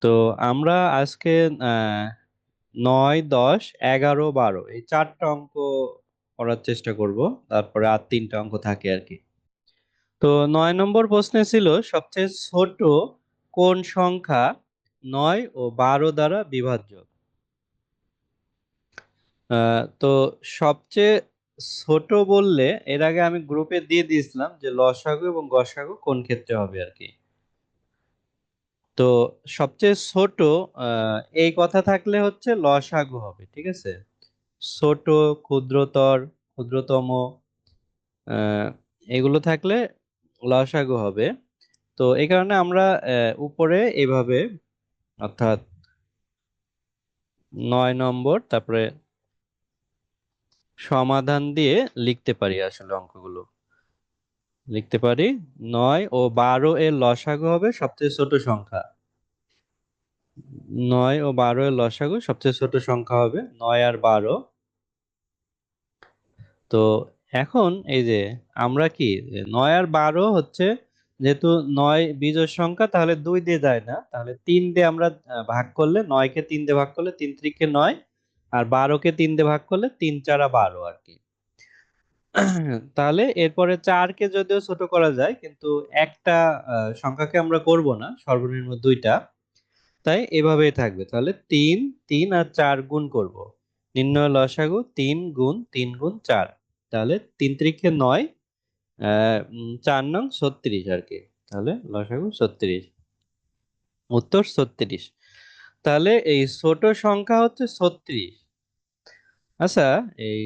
তো আমরা আজকে 9, 10, 11, 12 এই 4টা অঙ্ক করার চেষ্টা করব। তারপরে আর 3টা অঙ্ক থাকে আর কি। তো 9 নম্বর প্রশ্নে ছিল সবচেয়ে ছোট কোন সংখ্যা 9 ও 12 দ্বারা বিভাজ্য। তো সবচেয়ে ছোট বললে এর আগে আমি গ্রুপে দিয়ে দিয়েছিলাম যে লসাগু এবং গসাগু কোন ক্ষেত্রে হবে আর কি। তো সবচেয়ে ছোট এই কথা থাকলে হচ্ছে লসাগু হবে, ঠিক আছে। ছোট, ক্ষুদ্রতর, ক্ষুদ্রতম, আহ, এগুলো থাকলে লসাগু হবে। তো এই কারণে আমরা উপরে এভাবে, অর্থাৎ 9 নম্বর তারপরে সমাধান দিয়ে লিখতে পারি। আসলে অঙ্কগুলো লিখতে পারি 9 ও 12 এর লসাগু হবে সবচেয়ে ছোট সংখ্যা। 9 ও 12 এর লসাগু সবচেয়ে ছোট সংখ্যা হবে 9 আর 12। তো এখন এই যে আমরা কি 9 আর 12 হচ্ছে, যেহেতু 9 বিজোড় সংখ্যা তাহলে 2 দিয়ে যায় না, তাহলে 3 দিয়ে আমরা ভাগ করলে, 9 কে 3 দিয়ে ভাগ করলে 3 3 কে 9, আর 12 কে 3 দিয়ে ভাগ করলে 3 4 12 আর কি। তাহলে এরপরে 4 কে যদিও ছোট করা যায়, কিন্তু একটা সংখ্যাকে আমরা করব না, সর্বনিম্ন 2টা, তাই এভাবেই থাকবে। তাহলে 3 3 আর 4 গুণ করব। নির্ণয় লসাগু 3 গুণ 3 গুণ 4, তাহলে 3 3 9, 4 নং 36 আর কি। তাহলে লসাগু 36, উত্তর 36। তাহলে এই ছোট সংখ্যা হচ্ছে 36। আচ্ছা, এই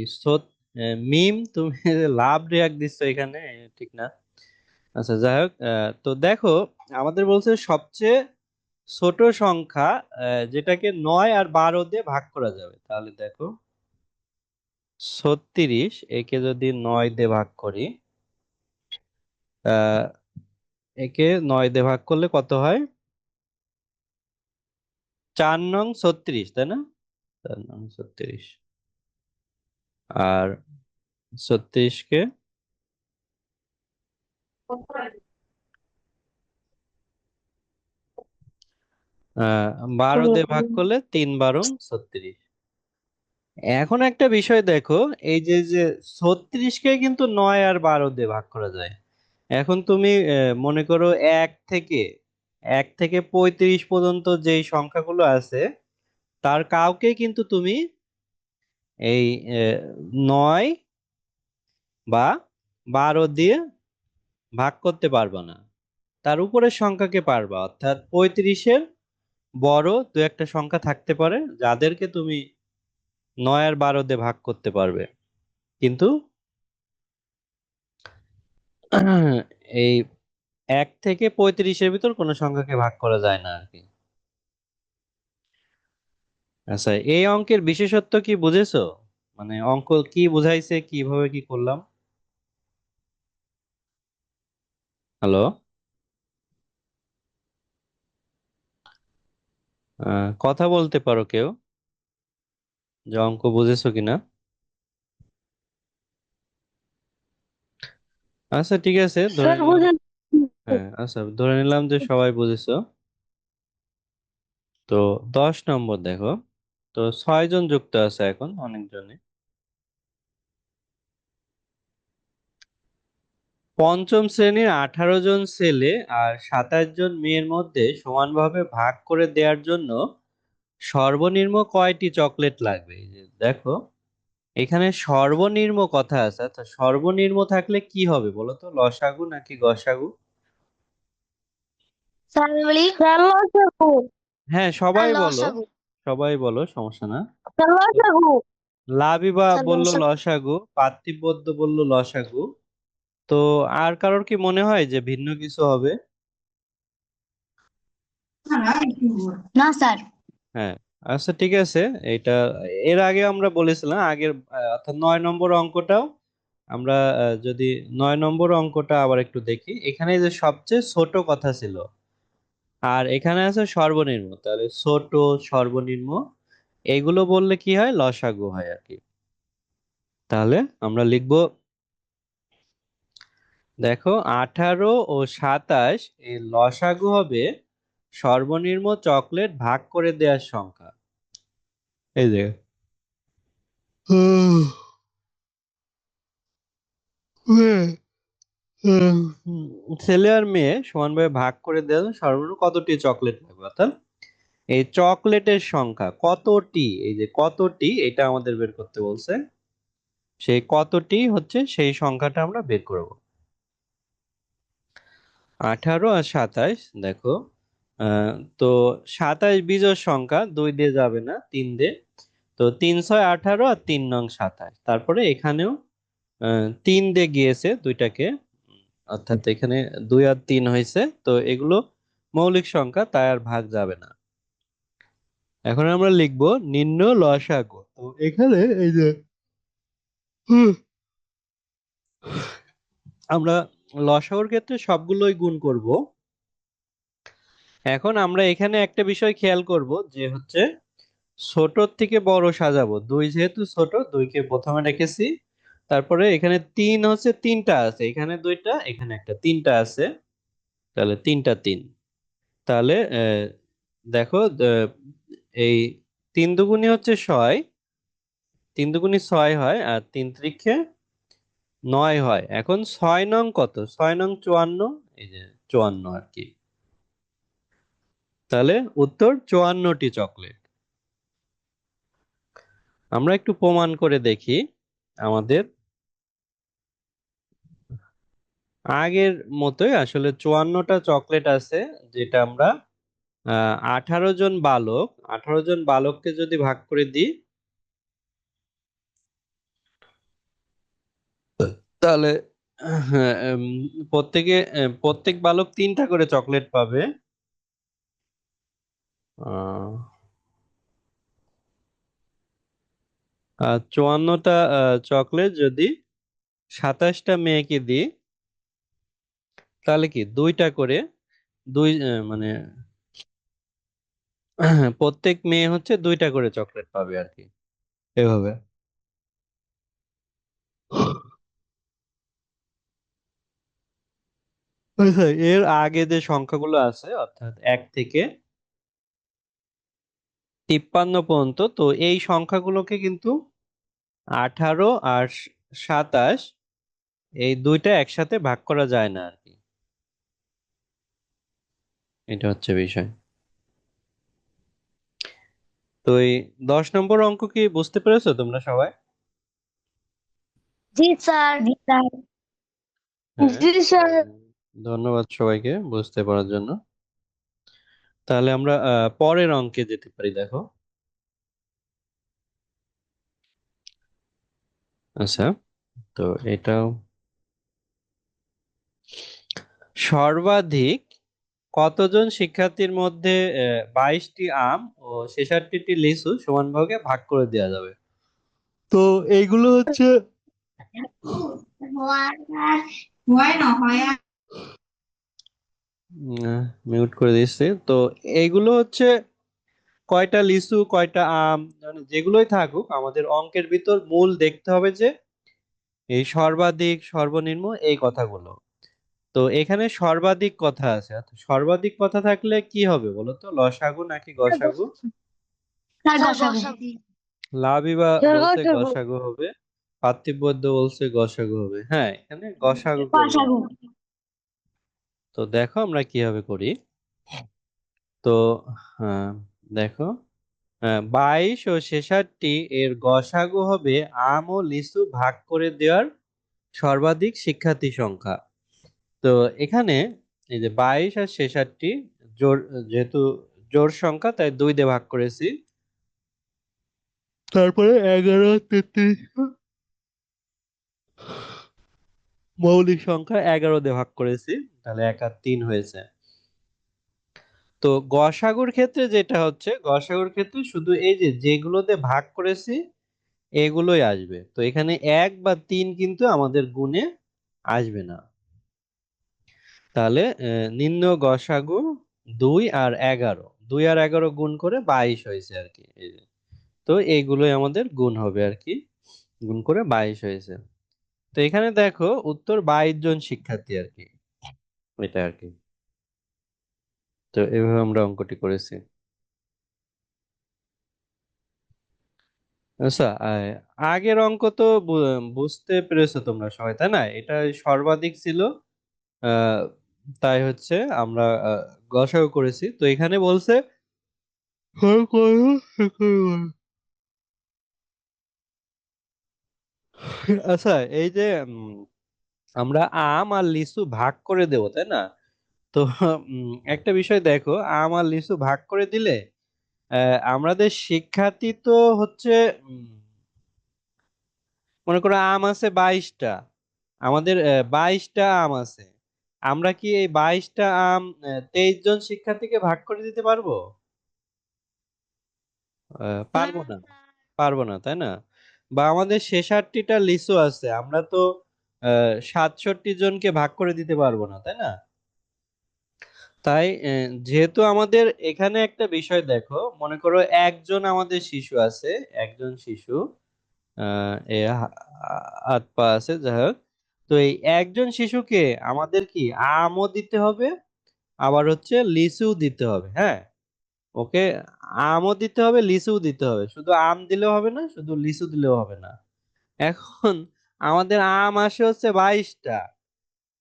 মিম তুমি যে লাভ রিয়াক্ট দিচ্ছ এখানে, ঠিক না? আচ্ছা, যাই হোক, তো দেখো আমাদের বলছে সবচেয়ে ছোট সংখ্যা যেটাকে 9 আর 12 দিয়ে ভাগ করা যাবে। তাহলে দেখো 36 একে যদি 9 দিয়ে ভাগ করি, আহ একে 9 দিয়ে ভাগ করলে কত হয়? 4 নং 36, তাই না? 4 নং 36, আর 36 কে 12 দিয়ে ভাগ করলে 3 12 36। এখন একটা বিষয় দেখো, এই যে যে 36 কে কিন্তু 9 আর 12 দিয়ে ভাগ করা যায়। এখন তুমি মনে করো 1 থেকে 35 পর্যন্ত যেই সংখ্যাগুলো আছে, তার কাউকে কিন্তু তুমি এই 9 বা 12 দিয়ে ভাগ করতে পারবা না। তার উপরের সংখ্যাকে পারবা, অর্থাৎ 35-এর বড় দু একটা সংখ্যা থাকতে পারে যাদেরকে তুমি 9 আর 12 দিয়ে ভাগ করতে পারবে। কিন্তু এই 1 থেকে 35-এর ভিতর কোনো সংখ্যাকে ভাগ করা যায় না আর কি। আচ্ছা, এই অঙ্কের বিশেষত্ব কি বুঝেছো? মানে অঙ্ক কি বুঝাইছে, কিভাবে কি করলাম? হ্যালো, কথা বলতে পারো কেউ, যে অঙ্ক বুঝেছো কিনা? আচ্ছা, ঠিক আছে, ধরে স্যার নিলাম। বুঝেন। হ্যাঁ, আচ্ছা, ধরে নিলাম যে সবাই বুঝেছো। তো 10 নম্বর দেখো, তো 6 জন যুক্ত আছে এখন, অনেকজনে। পঞ্চম শ্রেণীর 18 জন ছেলে আর 27 জন মেয়ের মধ্যে সমানভাবে ভাগ করে দেওয়ার জন্য সর্বনিম্ন কয়টি চকলেট লাগবে? এই যে দেখো, এখানে সর্বনিম্ন কথা আছে। আচ্ছা, সর্বনিম্ন থাকলে কি হবে বলো তো, লসাগু নাকি গসাগু? স্যার আমি বলি স্যার লসাগু। হ্যাঁ, স্যার সবাই বলো, লসাগু। সবাই বলো, সমস্যা না। স্যার তো লসাগু। লাবিবা স্যার বলল লসাগু। লসাগু, পার্থিবদ্য বলল লসাগু। তো আর কারোর কি মনে হয় যে ভিন্ন কিছু হবে? না স্যার। হ্যাঁ, আচ্ছা, ঠিক আছে। এটা এর আগে আমরা বলেছিলাম, আগের অর্থাৎ 9 নম্বর অঙ্কটাও আমরা যদি 9 নম্বর অঙ্কটা আবার একটু দেখি, এখানে যে সবচেয়ে ছোট কথা ছিল, আর এখানে আছে সর্বনিম্ন, তাহলে ছোট, সর্বনিম্ন এগুলো বললে কি হয়, লসাগু হয় আর কি। তাহলে আমরা লিখবো, দেখো 18 ও 27 এই লসাগু হবে সর্বনিম্ন চকলেট ভাগ করে দেওয়ার সংখ্যা। এই যে ছেলে আর মেয়ে সমানভাবে ভাগ করে দেওয়া সর্বনিম্ন কতটি চকলেট লাগবে, অর্থাৎ এই চকলেটের সংখ্যা কতটি, এই যে কতটি এটা আমাদের বের করতে বলছে। সেই কতটি হচ্ছে সেই সংখ্যাটা আমরা বের করব। 18 আর 27 দেখো, তো 27 বিজোড় সংখ্যা, 2 দিয়ে যাবে না, 3 দিয়ে। তো 3 6 18 আর 3 নং 27, তারপরে এখানেও 3 দিয়ে গিয়েছে দুইটাকে, অর্থাৎ এখানে 2 আর 3 হয়েছে, তো এগুলো মৌলিক সংখ্যা, তাই আর ভাগ যাবে না। এখন আমরা লিখবো নির্ণয় লসাগু। তো এখানে এই যে আমরা লসাগুর ক্ষেত্রে সবগুলোই গুণ করব। এখন আমরা এখানে একটা বিষয় খেয়াল করব যে হচ্ছে ছোট থেকে বড় সাজাবো। 2 যেহেতু ছোট, 2 কে প্রথমে রেখেছি। তারপরে এখানে 3 হচ্ছে, 3টা আছে, এখানে 2টা, এখানে একটা, 3টা আছে, তাহলে 3টা 3। তাহলে দেখো, এই 3 দুগুণী হচ্ছে 6, 3 দুগুণী 6 হয়, আর 3 ত্রিকে 9 হয়। এখন 6 নং কত? 6 নং 54, এই যে 54 আর কি। তাহলে উত্তর 54টি চকলেট। আমরা একটু প্রমাণ করে দেখি। আমাদের আগের মতোই আসলে 54টা চকলেট আছে, যেটা আমরা 18 জন বালক, 18 জন বালককে যদি ভাগ করে দিই, তাহলে প্রত্যেক বালক 3টা করে চকলেট পাবে। আর 54টা চকলেট যদি 27টা মেয়েকে দিই, তাহলে কি 2টা করে, দুই মানে প্রত্যেক মেয়ে হচ্ছে 2টা করে চকলেট পাবে আর কি, এভাবে। আচ্ছা, এর আগে যে সংখ্যাগুলো আছে, অর্থাৎ 1 থেকে 53 পর্যন্ত, তো এই সংখ্যাগুলোকে কিন্তু 18 আর 27, এই দুইটা একসাথে ভাগ করা যায় না আর কি। এটা হচ্ছে বিষয়। তো এই 10 নম্বর অঙ্ক কি বুঝতে পেরেছো তোমরা সবাই? জি স্যার। জি স্যার। হ্যাঁ, জি স্যার। ধন্যবাদ সবাইকে বুঝতে পারার জন্য। তাহলে আমরা পরের অঙ্কে যেতে পারি, দেখো। আচ্ছা, তো এটাও সর্বাধিক কতজন শিক্ষার্থীর মধ্যে 22টি আম ও 66টি লিচু সমানভাগে ভাগ করে দেওয়া যাবে? তো এইগুলো হচ্ছে মিউট করে দিচ্ছি। তো এইগুলো হচ্ছে কয়টা লিচু কয়টা আম, মানে যেগুলোই থাকুক, আমাদের অঙ্কের ভিতর মূল দেখতে হবে যে এই সর্বাধিক সর্বনিম্ন এই কথাগুলো। তো এখানে সর্বাধিক কথা আছে, তো সর্বাধিক কথা থাকলে কি হবে বলো তো, লসাগু নাকি গসাগু? স্যার গসাগু। লাবিবা স্যার বলছে গসাগু। গসাগু হবে, পার্থিবদ্য বলছে গসাগু হবে। হ্যাঁ, এখানে গসাগু করব। গসাগু। তো দেখো আমরা কিভাবে করি। তো হ্যাঁ, দেখো, 22 ও 66 এর গসাগু হবে আম ও লিচু ভাগ করে দেওয়ার সর্বাধিক শিক্ষার্থী সংখ্যা। তো এখানে এই যে 22 আর 66 জোড়, যেহেতু জোড় সংখ্যা তাই 2 দিয়ে ভাগ করেছি। তারপরে 11 আর 33 মৌলিক সংখ্যা, 11 দিয়ে ভাগ করেছি, তাহলে 1 আর 3 হয়েছে। তো গসাগুর ক্ষেত্রে যেটা হচ্ছে, গসাগুর ক্ষেত্রে শুধু এই যে যেগুলোতে ভাগ করেছি এগুলোই আসবে। তো এখানে 1 বা 3 কিন্তু আমাদের গুণে আসবে না। তাহলে নিম্ন গসাগু 2 আর 11, 2 আর 11 গুণ করে 22 হয়েছে আর কি, এই যে। তো এইগুলোই আমাদের গুণ হবে আর কি, গুণ করে 22 হয়েছে। তো এখানে দেখো উত্তর 22 জন শিক্ষার্থী আর কি, এটা আর কি। তো এভাবে আমরা অঙ্কটি করেছি। আচ্ছা, আগের অঙ্ক তো বুঝতে পেরেছো তোমরা সবাই, তাই না? এটা সর্বাধিক ছিল। আহ, তাই হচ্ছে আমরা গসাগু করেছি। তো এখানে বলছে আচ্ছা, এই যে আমরা আম আর লিচু ভাগ করে দেবো, তাই না? তো একটা বিষয় দেখো, আম আর লিচু ভাগ করে দিলে আমাদের শিক্ষার্থী তো হচ্ছে উম, মনে করো আম আছে 22টা, আমাদের 22টা আম আছে। আমরা কি এই 22টা আম 23 জন শিক্ষার্থীকে ভাগ করে দিতে পারবো? না পারবো না। পারবো না, তাই না? বা আমাদের 66টা লিচু আছে, আমরা তো 67 জনকে ভাগ করে দিতে পারবো না, তাই না? তাই যেহেতু আমাদের এখানে একটা বিষয় দেখো, মনে করো একজন আমাদের শিশু আছে, একজন শিশু হাত পা আছে, যাই হোক। তো এই একজন শিশুকে আমাদের কি আমও দিতে হবে, আবার হচ্ছে লিচুও দিতে হবে, হ্যাঁ। ওকে, আমও দিতে হবে, লিচুও দিতে হবে। শুধু আম দিলেও হবে না, শুধু লিচু দিলেও হবে না। এখন আমাদের আম আসে হচ্ছে 22টা,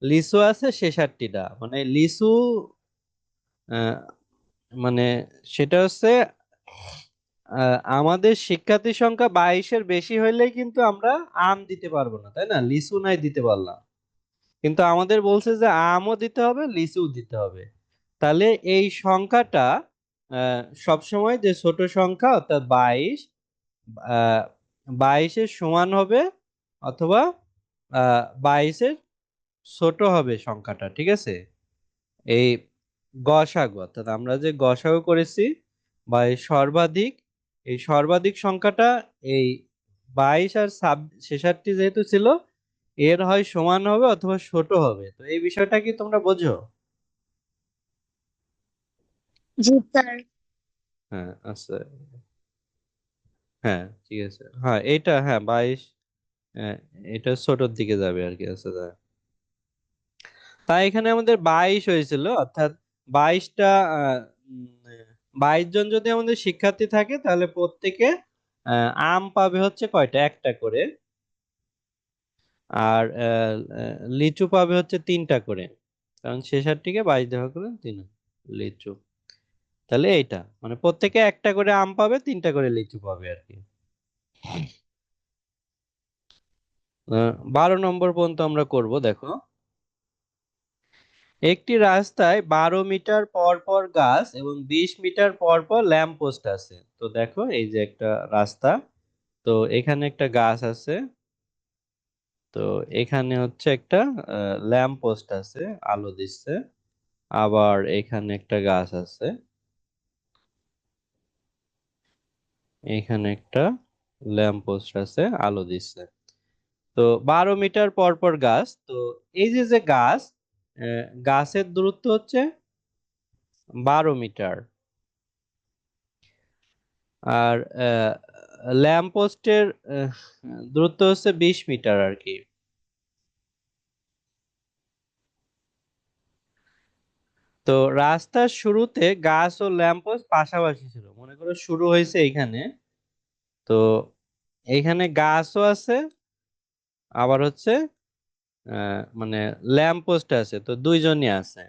লিচু আছে 66টা। মানে লিচু আহ, মানে সেটা হচ্ছে আমাদের শিক্ষার্থী সংখ্যা 22-এর বেশি হইলেই কিন্তু আমরা আম দিতে পারবো না, তাই না? লিচু নাই দিতে পারলাম, কিন্তু আমাদের বলছে যে আমও দিতে হবে, লিচুও দিতে হবে। তাহলে এই সংখ্যাটা সবসময় যে ছোট সংখ্যা অর্থাৎ 22, আহ 22-এর সমান হবে, অথবা 22-এর ছোট হবে সংখ্যাটা, ঠিক আছে? এই গসাগু অর্থাৎ আমরা যে গসাগু করেছি বা এই সর্বাধিক, এই সর্বাধিক সংখ্যাটা এই 22 আর 66 যেহেতু ছিল, এর হয় সমান হবে অথবা ছোট হবে। তো এই বিষয়টা কি তোমরা বোঝো? জি স্যার। হ্যাঁ, আচ্ছা। হ্যাঁ, ঠিক আছে। হ্যাঁ, এটা হ্যাঁ 22, হ্যাঁ, এটা ছোটর দিকে যাবে আর কি। আচ্ছা, তাই এখানে আমাদের 22 হয়েছিল, অর্থাৎ 22টা 22 জন যদি আমাদের শিক্ষার্থী থাকে, তাহলে প্রত্যেকে আম পাবে হচ্ছে কয়টা, একটা করে। আর লিচু পাবে হচ্ছে 3টা করে, কারণ 66টিকে 22 দেওয়া করে 3 লিচু। তাহলে এইটা মানে প্রত্যেকে একটা করে আম পাবে, 3টা করে লিচু পাবে আর কি। 12 নম্বর পর্যন্ত আমরা করব, দেখো। একটি রাস্তায় 12 মিটার পর পর গাছ এবং 20 মিটার পর পর ল্যাম্প পোস্ট আছে। তো দেখো, এই যে একটা রাস্তা, তো এখানে একটা গাছ আছে, তো এখানে হচ্ছে একটা ল্যাম্প পোস্ট আছে, আলো দিচ্ছে। আবার এখানে একটা গাছ আছে, এখানে একটা ল্যাম্প পোস্ট আছে, আলো দিচ্ছে। তো 12 মিটার পর পর গাছ, তো এই যে যে গাছ, গাছের দূরত্ব হচ্ছে 12 মিটার, আর ল্যাম্প পোস্টের দূরত্ব হচ্ছে 20 মিটার আর কি। তো রাস্তার শুরুতে গাছ ও ল্যাম্প পোস্ট পাশাপাশি ছিল, মনে করো শুরু হয়েছে এইখানে, তো এইখানে গাছও আছে, আবার হচ্ছে মানে ল্যাম্প পোস্ট আছে, তো দুইজনই আছে।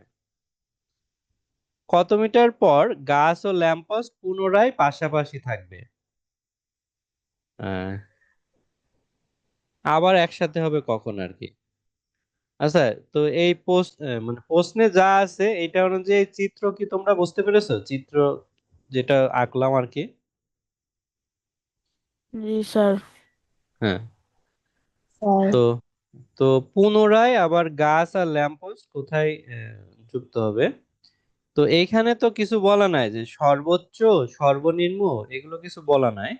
কত মিটার পর গাছ ও ল্যাম্প পোস্ট পুনরায় পাশাপাশি থাকবে? আহ, আবার একসাথে হবে কখন আর কি। আচ্ছা, তো এই মানে প্রশ্নে যা আছে এটা অনুযায়ী চিত্র কি তোমরা বুঝতে পেরেছো? চিত্র যেটা আঁকলাম আর কি। জি স্যার। হ্যাঁ, স্যার তো তো পুনরায় আবার গাছ আর ল্যাম্পপোস্ট কোথায় যুক্ত হবে? তো এইখানে তো কিছু বলা নাই যে সর্বোচ্চ, সর্বনিম্ন, এগুলো কিছু বলা নাই।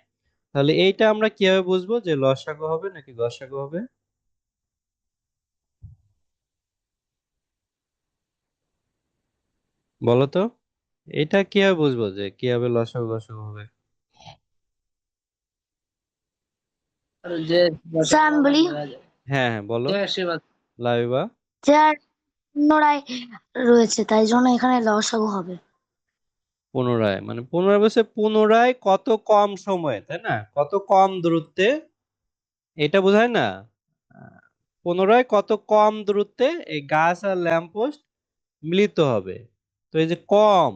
তাহলে এইটা আমরা কিভাবে বুঝবো যে লসাগু হবে নাকি গসাগু হবে? বলো তো, এটা কিভাবে বুঝবো যে কিভাবে লসাগু গসাগু হবে? স্যার আমি বলি, হ্যাঁ, হ্যাঁ, বলো লাবিবা। স্যার পুনরায় রয়েছে তাই জন্য এখানে লসাগু হবে। পুনরায় মানে পুনরায় বলছে পুনরায় কত কম সময়ে, তাই না? কত কম দূরত্বে, এটা বোঝায় না? আহ, পুনরায় কত কম দূরত্বে এই গাছ আর ল্যাম্পপোস্ট মিলিত হবে। তো এই যে কম,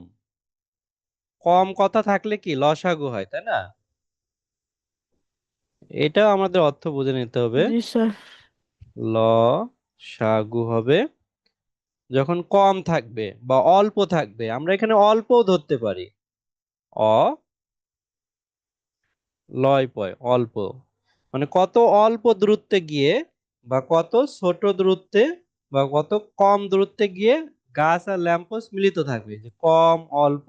কম কথা থাকলে কি লসাগু হয়, তাই না? এটাও আমাদের অর্থ বুঝে নিতে হবে। জি স্যার। লসাগু হবে যখন কম থাকবে বা অল্প থাকবে। আমরা এখানে অল্পও ধরতে পারি, অ লয় পয় অল্প, মানে কত অল্প দূরত্বে গিয়ে বা কত ছোট দূরত্বে বা কত কম দূরত্বে গিয়ে গাছ আর ল্যাম্পপোস্ট মিলিত থাকবে। যে কম, অল্প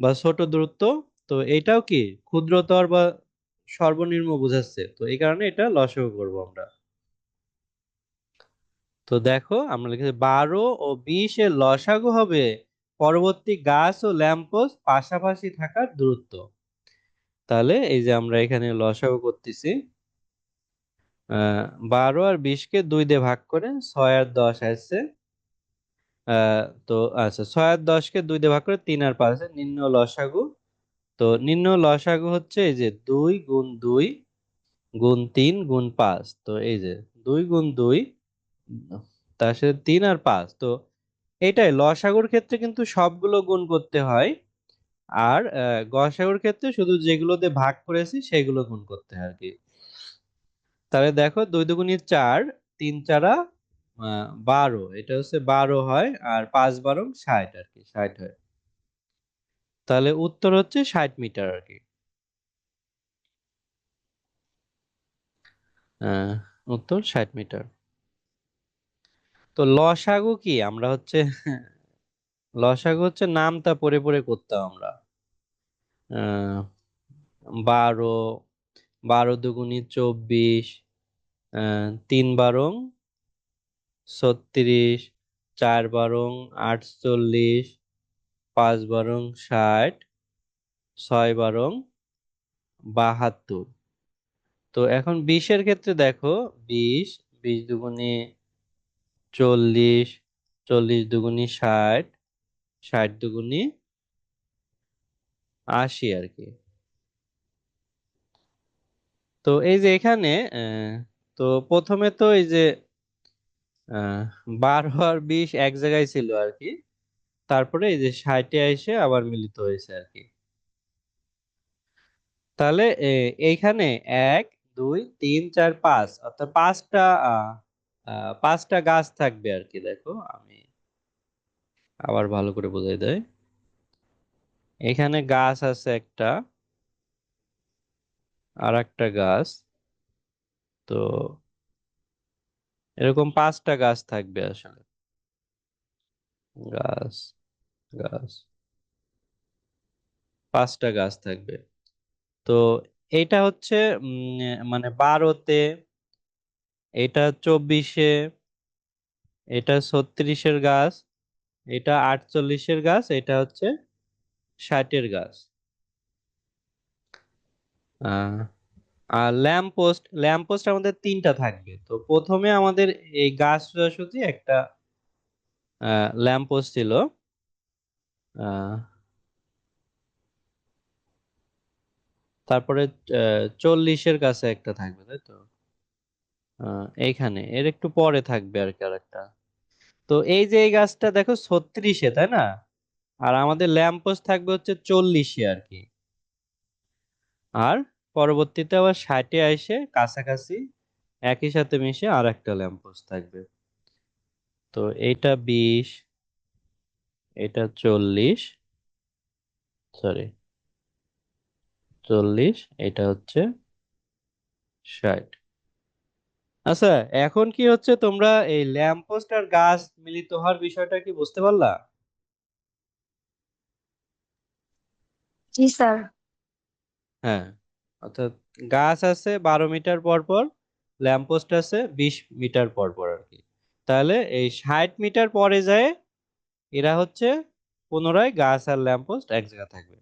বা ছোট দূরত্ব, তো এটাও কি ক্ষুদ্রতর বা সর্বনিম্ন বোঝাচ্ছে, তো এই কারণে এটা লসাগু করবো আমরা। তো দেখো আমরা লিখেছি 12 ও 20 এর লসাগু হবে পরবর্তী গাছ ও ল্যাম্পপোস্ট পাশাপাশি থাকার দূরত্ব। তাহলে এই যে আমরা এখানে লসাগু করতেছি, 12 আর 20-কে 2 দিয়ে ভাগ করে 6 আর 10 আসছে। তো আচ্ছা, 6 আর 10-কে 2 দিয়ে ভাগ করে 3 আর 5 আছে, নির্ণয় লসাগু। তো নির্ণয় লসাগু হচ্ছে এই যে 2 গুণ 2 গুণ 3 গুণ 5। তো এই যে 2 গুণ 2, তার সাথে 3 আর 5। তো এটাই লসাগুর ক্ষেত্রে কিন্তু সবগুলো গুণ করতে হয়, আর গসাগুর ক্ষেত্রে শুধু যেগুলোতে ভাগ করেছি সেগুলো গুণ করতে হয় আর কি। তাহলে দেখো 2 দুগুণে 4, 3 চারা 12, এটা হচ্ছে 12 হয়, আর 5 বারং 60 আর কি, 60 হয়। তাহলে উত্তর হচ্ছে 60 মিটার আর কি। আহ, উত্তর 60 মিটার। তো লসাগু কি আমরা হচ্ছে লসাগু হচ্ছে নামতা পড়ে পড়ে করতাম আমরা। 12, 12 দুগুণে 24, 3 বারং 36, 4 বারং 48, 5 বারং 60, 6 বারং 72। তো এখন 20-এর ক্ষেত্রে দেখো, 20, 20 দুগুণে 40, 40 দুগুণে 60, 60 দুগুণে 80 আর কি। তো এই যে এখানে তো প্রথমে তো এই যে 12 আর 20 এক জায়গায় ছিল আর কি, তারপরে এই যে 60-এ এসে আবার মিলিত হয়েছে আর কি। তাহলে এইখানে 1 2 3 4 5, অর্থাৎ আহ, 5টা গাছ থাকবে আর কি। দেখো আমি আবার ভালো করে বোঝাই দেয়, এখানে গাছ আছে একটা, আর একটা গাছ, তো এরকম 5টা গাছ থাকবে আসলে। গাছ, গাছ, 5টা গাছ থাকবে। তো এটা হচ্ছে মানে 12-তে, এটা 24-এ, এটা 36-এর গাছ, এটা 48-এর গাছ, এটা হচ্ছে 60-এর গাছ। আহ আর ল্যাম্প পোস্ট আমাদের 3টা থাকবে। তো প্রথমে আমাদের এই গাছ সোজাসুজি একটা ল্যাম্প পোস্ট ছিল, আহ, তারপরে 40-এর কাছে একটা থাকবে, তাই তো? এইখানে এর একটু পরে থাকবে আর কি আরেকটা। তো এই যে এই গাছটা দেখো 36-এ, তাই না? আর আমাদের ল্যাম্প পোস্ট থাকবে হচ্ছে 40-এ আর কি। আর পরবর্তীতে আবার 60-এ এসে কাছাকাছি একই সাথে মিশে আর একটা ল্যাম্প পোস্ট থাকবে। তো এইটা 20, এটা 40, সরি 40, এটা হচ্ছে 60। আচ্ছা, এখন কি হচ্ছে, তোমরা এই ল্যাম্প পোস্ট আর গাছ মিলিত হওয়ার বিষয়টা কি বুঝতে পারলা? জি স্যার। হ্যাঁ, অর্থাৎ গাছ আছে 12 মিটার পর পর, ল্যাম্প পোস্ট আছে 20 মিটার পর পর আর কি। তাহলে এই 60 মিটার পরে যায় এরা হচ্ছে পুনরায় গাছ আর ল্যাম্প পোস্ট এক জায়গায় থাকবে।